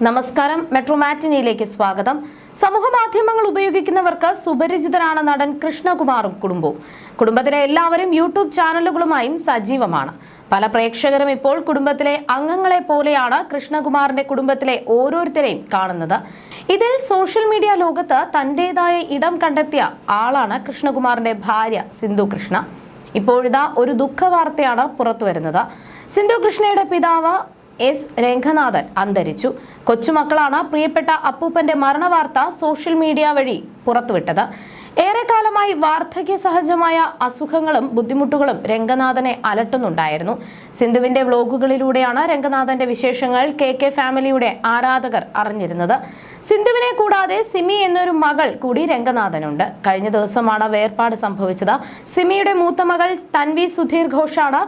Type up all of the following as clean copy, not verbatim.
നമസ്കാരം. മെട്രോ മാറ്റിനിയിലേക്ക് സ്വാഗതം. സമൂഹ മാധ്യമങ്ങൾ ഉപയോഗിക്കുന്നവർക്ക് സുപരിചിതരാണ് നടൻ കൃഷ്ണകുമാറും കുടുംബവും. കുടുംബത്തിലെ എല്ലാവരും യൂട്യൂബ് ചാനലുകളുമായും സജീവമാണ്. പല പ്രേക്ഷകരും ഇപ്പോൾ കുടുംബത്തിലെ അംഗങ്ങളെ പോലെയാണ് കൃഷ്ണകുമാറിന്റെ കുടുംബത്തിലെ ഓരോരുത്തരെയും കാണുന്നത്. ഇതിൽ സോഷ്യൽ മീഡിയ ലോകത്ത് തന്റേതായ ഇടം കണ്ടെത്തിയ ആളാണ് കൃഷ്ണകുമാറിന്റെ ഭാര്യ സിന്ധു കൃഷ്ണ. ഇപ്പോഴിതാ ഒരു ദുഃഖവാർത്തയാണ് പുറത്തുവരുന്നത്. സിന്ധു കൃഷ്ണയുടെ പിതാവ് എസ് രംഗനാഥൻ അന്തരിച്ചു. കൊച്ചുമക്കളാണ് പ്രിയപ്പെട്ട അപ്പൂപ്പന്റെ മരണവാർത്ത സോഷ്യൽ മീഡിയ വഴി പുറത്തുവിട്ടത്. ഏറെക്കാലമായി വാർദ്ധക്യ സഹജമായ അസുഖങ്ങളും ബുദ്ധിമുട്ടുകളും രംഗനാഥനെ അലട്ടുന്നുണ്ടായിരുന്നു. സിന്ധുവിന്റെ വ്ലോഗുകളിലൂടെയാണ് രംഗനാഥന്റെ വിശേഷങ്ങൾ കെ ഫാമിലിയുടെ ആരാധകർ അറിഞ്ഞിരുന്നത്. സിന്ധുവിനെ കൂടാതെ സിമി എന്നൊരു മകൾ കൂടി രംഗനാഥനുണ്ട്. കഴിഞ്ഞ ദിവസമാണ് വേർപാട് സംഭവിച്ചത്. സിമിയുടെ മൂത്ത മകൾ തൻവി സുധീർ ഘോഷാണ്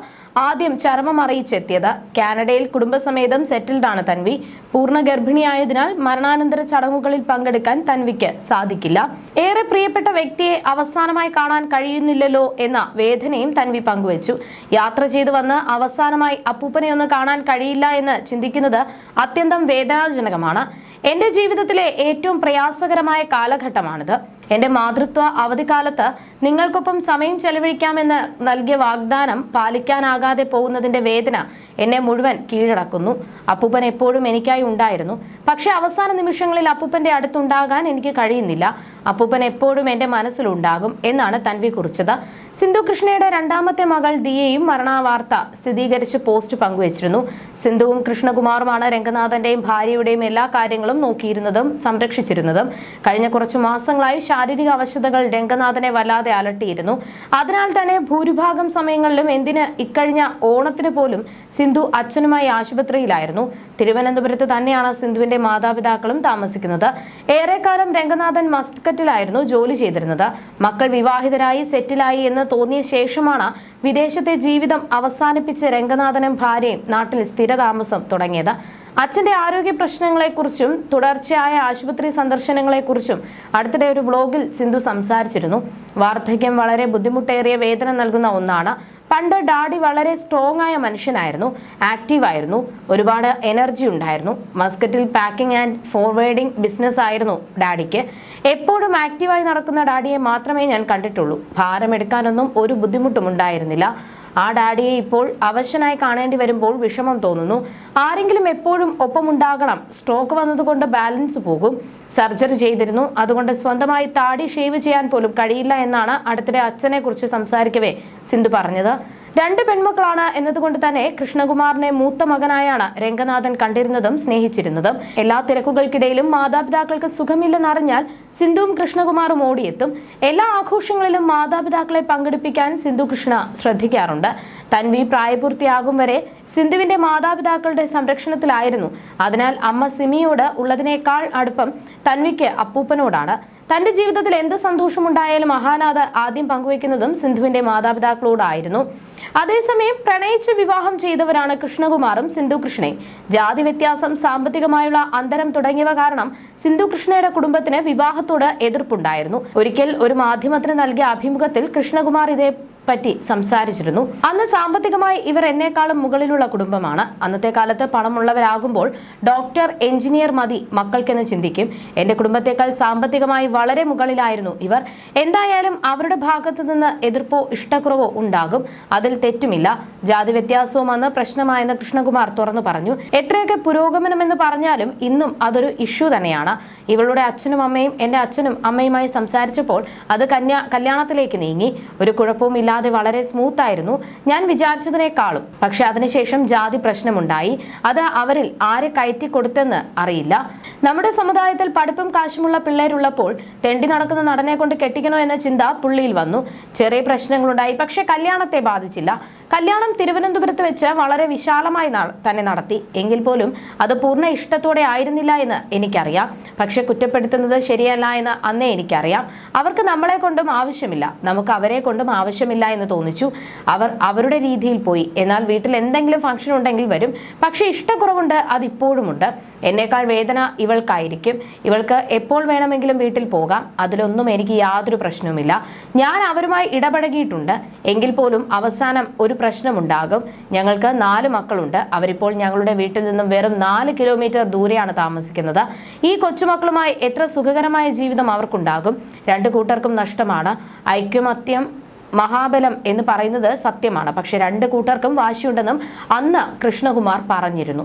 ആദ്യം ചരമം അറിയിച്ചെത്തിയത്. കാനഡയിൽ കുടുംബസമേതം സെറ്റിൽഡാണ് തൻവി. പൂർണ്ണ ഗർഭിണിയായതിനാൽ മരണാനന്തര ചടങ്ങുകളിൽ പങ്കെടുക്കാൻ തൻവിക്ക് സാധിക്കില്ല. ഏറെ പ്രിയപ്പെട്ട വ്യക്തിയെ അവസാനമായി കാണാൻ കഴിയുന്നില്ലല്ലോ എന്ന വേദനയും തൻവി പങ്കുവച്ചു. യാത്ര ചെയ്തു വന്ന് അവസാനമായി അപ്പൂപ്പനെ ഒന്ന് കാണാൻ കഴിയില്ല എന്ന് ചിന്തിക്കുന്നത് അത്യന്തം വേദനാജനകമാണ്. എന്റെ ജീവിതത്തിലെ ഏറ്റവും പ്രയാസകരമായ കാലഘട്ടമാണിത്. എന്റെ മാതൃത്വ അവധിക്കാലത്ത് നിങ്ങൾക്കൊപ്പം സമയം ചെലവഴിക്കാമെന്ന് നൽകിയ വാഗ്ദാനം പാലിക്കാനാകാതെ പോകുന്നതിന്റെ വേദന എന്നെ മുഴുവൻ കീഴടക്കുന്നു. അപ്പൂപ്പൻ എപ്പോഴും എനിക്കായി ഉണ്ടായിരുന്നു. പക്ഷെ അവസാന നിമിഷങ്ങളിൽ അപ്പൂപ്പന്റെ അടുത്തുണ്ടാകാൻ എനിക്ക് കഴിയുന്നില്ല. അപ്പൂപ്പൻ എപ്പോഴും എന്റെ മനസ്സിലുണ്ടാകും എന്നാണ് തൻവി കുറിച്ചത്. സിന്ധു കൃഷ്ണയുടെ രണ്ടാമത്തെ മകൾ ദിയയും മരണവാർത്ത സ്ഥിരീകരിച്ച് പോസ്റ്റ് പങ്കുവച്ചിരുന്നു. സിന്ധുവും കൃഷ്ണകുമാറുമാണ് രംഗനാഥന്റെയും ഭാര്യയുടെയും എല്ലാ കാര്യങ്ങളും നോക്കിയിരുന്നതും സംരക്ഷിച്ചിരുന്നതും. കഴിഞ്ഞ കുറച്ചു മാസങ്ങളായി ശാരീരിക അവശതകൾ രംഗനാഥനെ വല്ലാതെ അലട്ടിയിരുന്നു. അതിനാൽ തന്നെ ഭൂരിഭാഗം സമയങ്ങളിലും എന്തിന് ഇക്കഴിഞ്ഞ ഓണത്തിന് പോലും സിന്ധു അച്ഛനുമായി ആശുപത്രിയിലായിരുന്നു. തിരുവനന്തപുരത്ത് തന്നെയാണ് സിന്ധുവിന്റെ മാതാപിതാക്കളും താമസിക്കുന്നത്. ഏറെക്കാലം രംഗനാഥൻ മസ്കറ്റിലായിരുന്നു ജോലി ചെയ്തിരുന്നത്. മക്കൾ വിവാഹിതരായി സെറ്റിലായി എന്ന് തോന്നിയ ശേഷമാണ് വിദേശത്തെ ജീവിതം അവസാനിപ്പിച്ച് രംഗനാഥനും ഭാര്യയും നാട്ടിൽ സ്ഥിരതാമസം തുടങ്ങിയത്. അച്ഛന്റെ ആരോഗ്യ പ്രശ്നങ്ങളെക്കുറിച്ചും തുടർച്ചയായ ആശുപത്രി സന്ദർശനങ്ങളെക്കുറിച്ചും അടുത്തിടെ ഒരു വ്ലോഗിൽ സിന്ധു സംസാരിച്ചിരുന്നു. വാർദ്ധക്യം വളരെ ബുദ്ധിമുട്ടേറിയ വേദന നൽകുന്ന ഒന്നാണ്. പണ്ട് ഡാഡി വളരെ സ്ട്രോങ് ആയ മനുഷ്യനായിരുന്നു, ആക്റ്റീവായിരുന്നു, ഒരുപാട് എനർജി ഉണ്ടായിരുന്നു. മസ്കറ്റിൽ പാക്കിംഗ് ആൻഡ് ഫോർവേഡിംഗ് ബിസിനസ് ആയിരുന്നു ഡാഡിക്ക്. എപ്പോഴും ആക്റ്റീവായി നടക്കുന്ന ഡാഡിയെ മാത്രമേ ഞാൻ കണ്ടിട്ടുള്ളൂ. ഭാരമെടുക്കാനൊന്നും ഒരു ബുദ്ധിമുട്ടും ഉണ്ടായിരുന്നില്ല. ആ ഡാഡിയെ ഇപ്പോൾ അവശനായി കാണേണ്ടി വരുമ്പോൾ വിഷമം തോന്നുന്നു. ആരെങ്കിലും എപ്പോഴും ഒപ്പമുണ്ടാകണം. സ്ട്രോക്ക് വന്നതുകൊണ്ട് ബാലൻസ് പോകും. സർജറി ചെയ്തിരുന്നു, അതുകൊണ്ട് സ്വന്തമായി താടി ഷേവ് ചെയ്യാൻ പോലും കഴിയില്ല എന്നാണ് അടുത്തിടെ അച്ഛനെ കുറിച്ച് സംസാരിക്കവേ സിന്ധു പറഞ്ഞത്. 2 പെൺമക്കളാണ് എന്നതുകൊണ്ട് തന്നെ കൃഷ്ണകുമാറിനെ മൂത്ത മകനായാണ് രംഗനാഥൻ കണ്ടിരുന്നതും സ്നേഹിച്ചിരുന്നതും. എല്ലാ തിരക്കുകൾക്കിടയിലും മാതാപിതാക്കൾക്ക് സുഖമില്ലെന്നറിഞ്ഞാൽ സിന്ധുവും കൃഷ്ണകുമാറും ഓടിയെത്തും. എല്ലാ ആഘോഷങ്ങളിലും മാതാപിതാക്കളെ പങ്കെടുപ്പിക്കാൻ സിന്ധു കൃഷ്ണ ശ്രദ്ധിക്കാറുണ്ട്. തൻവി പ്രായപൂർത്തിയാകും വരെ സിന്ധുവിന്റെ മാതാപിതാക്കളുടെ സംരക്ഷണത്തിലായിരുന്നു. അതിനാൽ അമ്മ സിമിയോട് ഉള്ളതിനേക്കാൾ അടുപ്പം തൻവിക്ക് അപ്പൂപ്പനോടാണ്. തന്റെ ജീവിതത്തിൽ എന്ത് സന്തോഷമുണ്ടായാലും മഹാനാഥ ആദ്യം പങ്കുവയ്ക്കുന്നതും സിന്ധുവിന്റെ മാതാപിതാക്കളോടായിരുന്നു. അതേസമയം പ്രണയിച്ച് വിവാഹം ചെയ്തവരാണ് കൃഷ്ണകുമാറും സിന്ധു കൃഷ്ണയും. ജാതി വ്യത്യാസം, സാമ്പത്തികമായുള്ള അന്തരം തുടങ്ങിയവ കാരണം സിന്ധു കൃഷ്ണയുടെ കുടുംബത്തിന് വിവാഹത്തോട് എതിർപ്പുണ്ടായിരുന്നു. ഒരിക്കൽ ഒരു മാധ്യമത്തിന് നൽകിയ അഭിമുഖത്തിൽ കൃഷ്ണകുമാർ പറ്റി സംസാരിച്ചിരുന്നു. അന്ന് സാമ്പത്തികമായി ഇവർ എന്നെക്കാളും മുകളിലുള്ള കുടുംബമാണ്. അന്നത്തെ കാലത്ത് പണമുള്ളവരാകുമ്പോൾ ഡോക്ടർ, എഞ്ചിനീയർ മതി മക്കൾക്കെന്ന് ചിന്തിക്കും. എന്റെ കുടുംബത്തെക്കാൾ സാമ്പത്തികമായി വളരെ മുകളിലായിരുന്നു ഇവർ. എന്തായാലും അവരുടെ ഭാഗത്തു നിന്ന് എതിർപ്പോ ഇഷ്ടക്കുറവോ ഉണ്ടാകും. അതിൽ തെറ്റുമില്ല. ജാതി വ്യത്യാസവും അന്ന് പ്രശ്നമായെന്ന് കൃഷ്ണകുമാർ തുറന്നു പറഞ്ഞു. എത്രയൊക്കെ പുരോഗമനമെന്ന് പറഞ്ഞാലും ഇന്നും അതൊരു ഇഷ്യൂ തന്നെയാണ്. ഇവളുടെ അച്ഛനും അമ്മയും എന്റെ അച്ഛനും അമ്മയുമായി സംസാരിച്ചപ്പോൾ അത് കല്യാണത്തിലേക്ക് നീങ്ങി. ഒരു കുഴപ്പവും ഇല്ലാതെ വളരെ സ്മൂത്ത് ആയിരുന്നു ഞാൻ വിചാരിച്ചതിനേക്കാളും. പക്ഷെ അതിനുശേഷം ജാതി പ്രശ്നമുണ്ടായി. അത് അവരിൽ ആരെ കയറ്റി കൊടുത്തെന്ന് അറിയില്ല. നമ്മുടെ സമുദായത്തിൽ പഠിപ്പും കാശുമുള്ള പിള്ളേരുള്ളപ്പോൾ തെണ്ടി നടക്കുന്ന നടനെ കൊണ്ട് കെട്ടിക്കണോ എന്ന ചിന്ത പുള്ളിയിൽ വന്നു. ചെറിയ പ്രശ്നങ്ങളുണ്ടായി, പക്ഷെ കല്യാണത്തെ ബാധിച്ചില്ല. കല്യാണം തിരുവനന്തപുരത്ത് വെച്ച് വളരെ വിശാലമായി തന്നെ നടത്തി. എങ്കിൽ പോലും അത് പൂർണ്ണ ഇഷ്ടത്തോടെ ആയിരുന്നില്ല എന്ന് എനിക്കറിയാം. പക്ഷെ കുറ്റപ്പെടുത്തുന്നത് ശരിയല്ല എന്ന് അന്നേ എനിക്കറിയാം. അവർക്ക് നമ്മളെ കൊണ്ടും ആവശ്യമില്ല, നമുക്ക് അവരെ കൊണ്ടും ആവശ്യമില്ല എന്ന് തോന്നിച്ചു. അവർ അവരുടെ രീതിയിൽ പോയി. എന്നാൽ വീട്ടിൽ എന്തെങ്കിലും ഫംഗ്ഷൻ ഉണ്ടെങ്കിൽ വരും. പക്ഷെ ഇഷ്ടക്കുറവുണ്ട്, അതിപ്പോഴുമുണ്ട്. എന്നേക്കാൾ വേദന ഇവൾക്കായിരിക്കും. ഇവൾക്ക് എപ്പോൾ വേണമെങ്കിലും വീട്ടിൽ പോകാം. അതിലൊന്നും എനിക്ക് യാതൊരു പ്രശ്നവുമില്ല. ഞാൻ അവരുമായി ഇടപഴകിയിട്ടുണ്ട്. എങ്കിൽ പോലും അവസാനം ഒരു പ്രശ്നമുണ്ടാകും. ഞങ്ങൾക്ക് 4 മക്കളുണ്ട്. അവരിപ്പോൾ ഞങ്ങളുടെ വീട്ടിൽ നിന്നും വെറും 4 കിലോമീറ്റർ ദൂരെയാണ് താമസിക്കുന്നത്. ഈ കൊച്ചുമക്കളുമായി എത്ര സുഖകരമായ ജീവിതം അവർക്കുണ്ടാകും? 2 കൂട്ടർക്കും നഷ്ടമാണ്. ഐക്യമത്യം മഹാബലം എന്ന് പറയുന്നത് സത്യമാണ്. പക്ഷെ 2 കൂട്ടർക്കും വാശിയുണ്ടെന്നും അന്ന് കൃഷ്ണകുമാർ പറഞ്ഞിരുന്നു.